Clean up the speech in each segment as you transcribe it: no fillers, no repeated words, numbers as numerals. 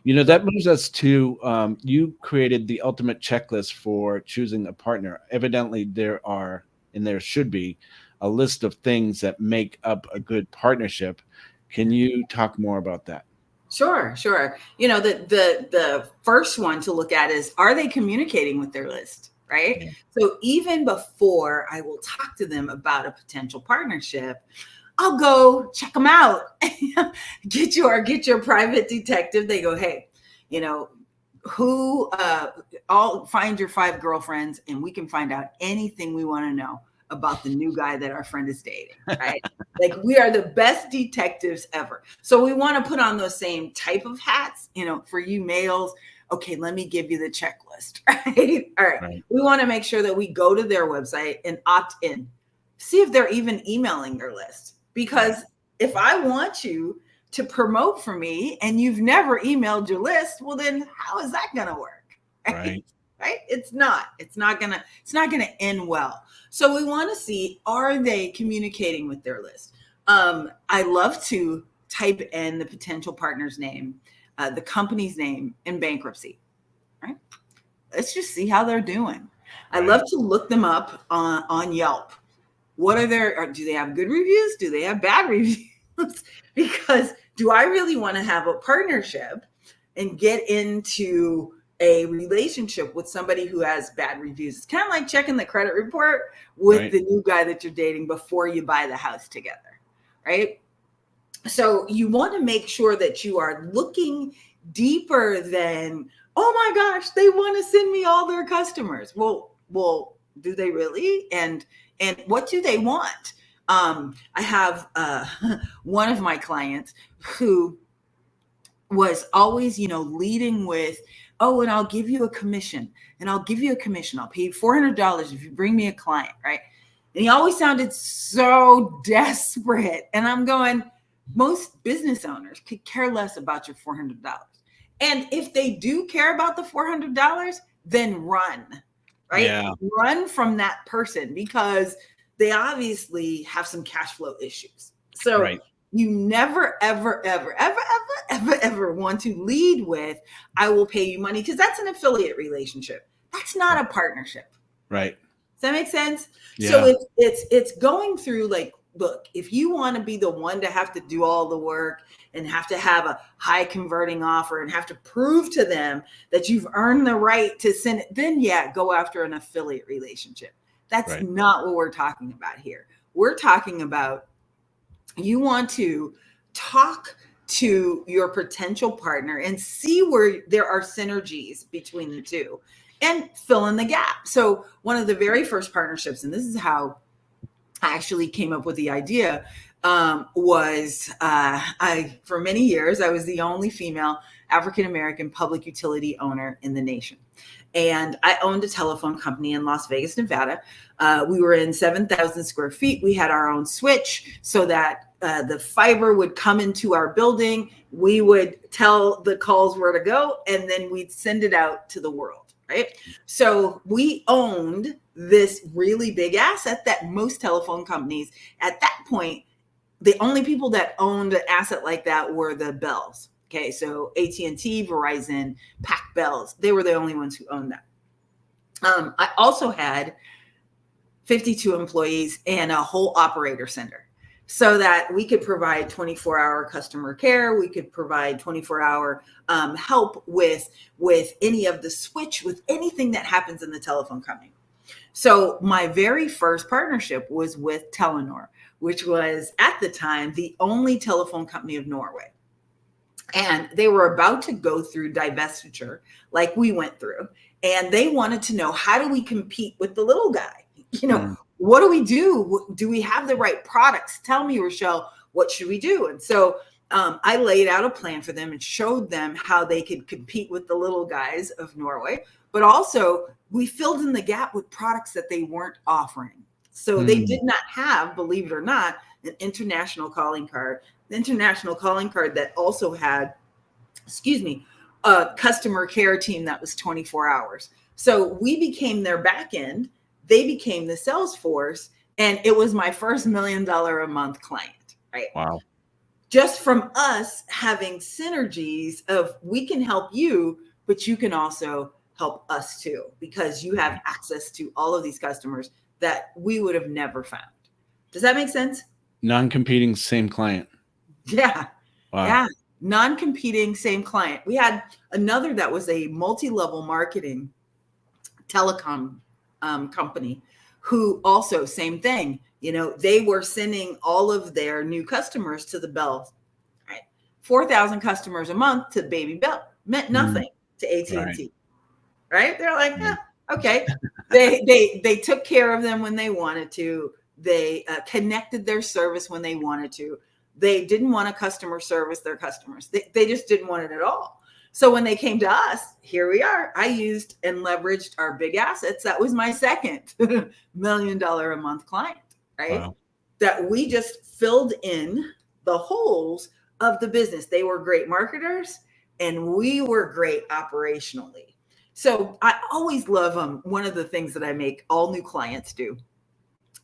That moves us to you created the ultimate checklist for choosing a partner. Evidently, there are, and there should be, a list of things that make up a good partnership. Can you talk more about that? Sure, sure. The first one to look at is, are they communicating with their list, right? Yeah. So even before I will talk to them about a potential partnership, I'll go check them out. Get your private detective. They go, hey, you know, who I'll find your 5 girlfriends and we can find out anything we want to know about the new guy that our friend is dating, right? Like, we are the best detectives ever. So we want to put on those same type of hats, for you males. Okay, let me give you the checklist, right? All right. Right. We want to make sure that we go to their website and opt in. See if they're even emailing their list. Because Right. if I want you to promote for me and you've never emailed your list, well, then how is that going to work? Right? Right. Right? It's not going to end well. So we want to see, are they communicating with their list? I love to type in the potential partner's name, the company's name, and bankruptcy. Right? Let's just see how they're doing. I love Right. to look them up on Yelp. What are do they have good reviews? Do they have bad reviews? Because do I really want to have a partnership and get into a relationship with somebody who has bad reviews? It's kind of like checking the credit report with Right. the new guy that you're dating before you buy the house together, right? So you want to make sure that you are looking deeper than, oh my gosh, they want to send me all their customers. Well, do they really? And what do they want? I have one of my clients who was always, leading with, oh, and I'll give you a commission, and I'll give you a commission. I'll pay you $400 if you bring me a client, right? And he always sounded so desperate. And I'm going, most business owners could care less about your $400. And if they do care about the $400, then run, right? Yeah. Run from that person, because they obviously have some cash flow issues. So Right. you never, ever, ever, ever, ever, ever, ever want to lead with, I will pay you money, because that's an affiliate relationship. That's not a partnership. Right. Does that make sense? So Yeah. it's going through, like, look, if you want to be the one to have to do all the work and have to have a high converting offer and have to prove to them that you've earned the right to send it, then yeah, go after an affiliate relationship. That's Right. not what we're talking about here. We're talking about, you want to talk to your potential partner and see where there are synergies between the two and fill in the gap. So one of the very first partnerships, and this is how I actually came up with the idea, was for many years, I was the only female African-American public utility owner in the nation. And I owned a telephone company in Las Vegas, Nevada. We were in 7,000 square feet. We had our own switch so that the fiber would come into our building. We would tell the calls where to go, and then we'd send it out to the world, right? So we owned this really big asset that most telephone companies at that point, the only people that owned an asset like that were the Bells. Okay, so AT&T, Verizon, Pac Bells, they were the only ones who owned that. I also had 52 employees and a whole operator center, so that we could provide 24-hour customer care. We could provide 24-hour help with any of the switch, with anything that happens in the telephone company. So my very first partnership was with Telenor, which was at the time the only telephone company of Norway. And they were about to go through divestiture like we went through. And they wanted to know, how do we compete with the little guy? Mm. What do we do? Do we have the right products? Tell me, Richelle, what should we do? And so I laid out a plan for them and showed them how they could compete with the little guys of Norway. But also, we filled in the gap with products that they weren't offering. So they did not have, believe it or not, an international calling card. The international calling card that also had, a customer care team that was 24 hours. So we became their back end. They became the sales force. And it was my first $1 million a month client, right? Wow. just from us having synergies of we can help you, but you can also help us too, because you have access to all of these customers that we would have never found. Does that make sense? Non-competing, same client. Yeah. Wow. Yeah. Non-competing, same client. We had another that was a multi-level marketing telecom company who also same thing. They were sending all of their new customers to the Bell, right? 4,000 customers a month to Baby Bell meant nothing to AT&T, right? They're like, okay. They took care of them when they wanted to. They connected their service when they wanted to. They didn't want to customer service their customers. They just didn't want it at all. So when they came to us, here we are. I used and leveraged our big assets. That was my second $1 million a month client, right? Wow. That we just filled in the holes of the business. They were great marketers and we were great operationally. So I always love them. One of the things that I make all new clients do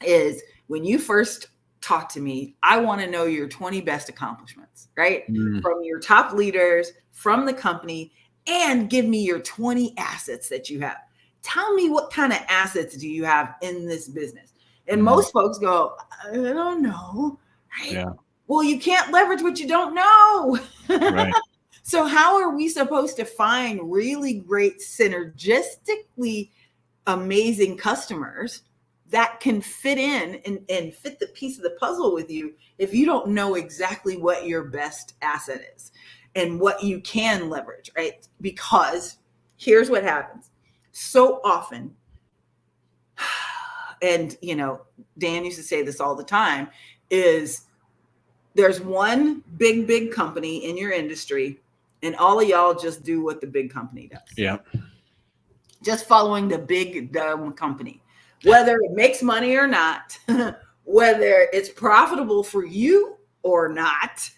is when you first talk to me, I want to know your 20 best accomplishments, right? From your top leaders, from the company, and give me your 20 assets that you have. Tell me what kind of assets do you have in this business? And most folks go, I don't know. Right? Yeah. Well, you can't leverage what you don't know. Right. So how are we supposed to find really great synergistically amazing customers that can fit in and fit the piece of the puzzle with you if you don't know exactly what your best asset is and what you can leverage, right? Because here's what happens. So often, and Dan used to say this all the time, is there's one big company in your industry and all of y'all just do what the big company does. Yeah. Just following the big dumb company. Whether it makes money or not, whether it's profitable for you or not,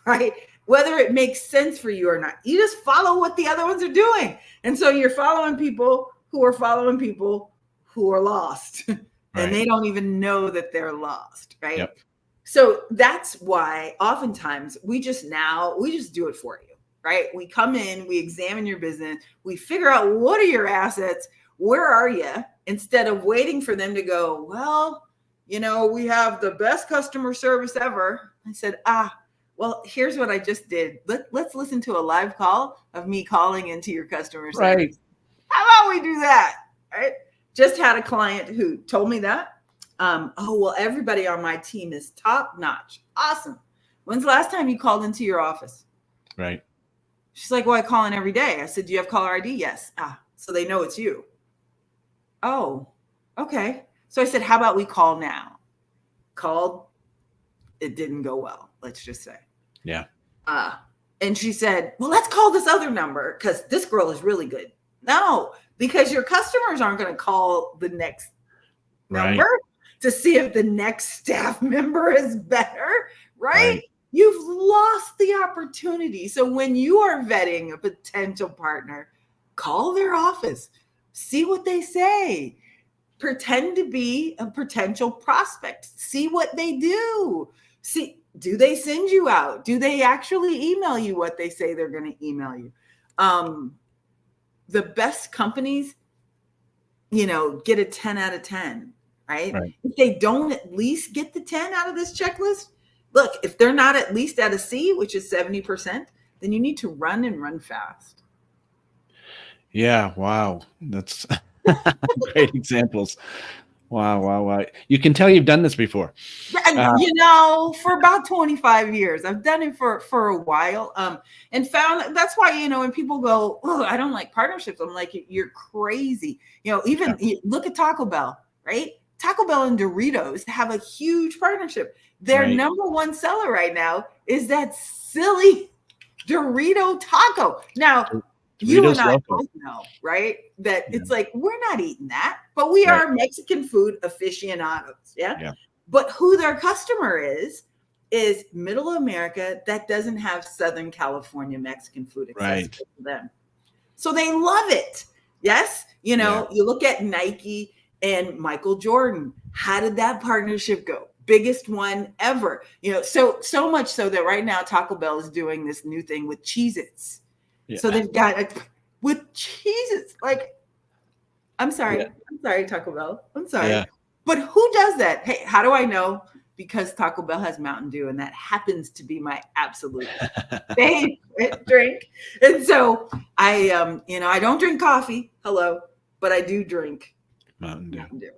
right? Whether it makes sense for you or not. You just follow what the other ones are doing. And so you're following people who are following people who are lost. And they don't even know that they're lost, right? Yep. So that's why oftentimes we just do it for you, right? We come in, we examine your business, we figure out what are your assets, where are you? Instead of waiting for them to go, well, we have the best customer service ever. I said, well, here's what I just did. Let's listen to a live call of me calling into your customer service. Right. How about we do that? Right? Just had a client who told me that. Well, everybody on my team is top notch. Awesome. When's the last time you called into your office? Right. She's like, well, I call in every day. I said, do you have caller ID? Yes. So they know it's you. Oh, okay. So I said, how about we call now? Called. It didn't go well. Let's just say. Yeah. And she said, well, let's call this other number because this girl is really good. No, because your customers aren't going to call the next number to see if the next staff member is better, right? You've lost the opportunity. So when you are vetting a potential partner, call their office, see what they say, pretend to be a potential prospect, see what they do. See, do they send you out? Do they actually email you what they say they're going to email you? The best companies, get a 10 out of 10, right? If they don't at least get the 10 out of this checklist, look, if they're not at least at a C, which is 70%, then you need to run and run fast. Yeah. Wow. That's great examples. Wow. You can tell you've done this before. For about 25 years. I've done it for a while. And found that's why, when people go, oh, I don't like partnerships. I'm like, you're crazy. Even look at Taco Bell, right? Taco Bell and Doritos have a huge partnership. Their number one seller right now is that silly Dorito taco. Now, you and I both know, right? That it's like, we're not eating that, but we are Mexican food aficionados. Yeah. But who their customer is middle America that doesn't have Southern California Mexican food accessible to them. So they love it. Yes. You look at Nike and Michael Jordan. How did that partnership go? biggest one ever. So much so that right now Taco Bell is doing this new thing with Cheez-Its. Yeah. So they've got with Cheez-Its. Like, I'm sorry. Yeah. I'm sorry, Taco Bell. I'm sorry. Yeah. But who does that? Hey, how do I know? Because Taco Bell has Mountain Dew, and that happens to be my absolute favorite drink. And so I don't drink coffee. Hello, but I do drink Mountain Dew. Mountain Dew.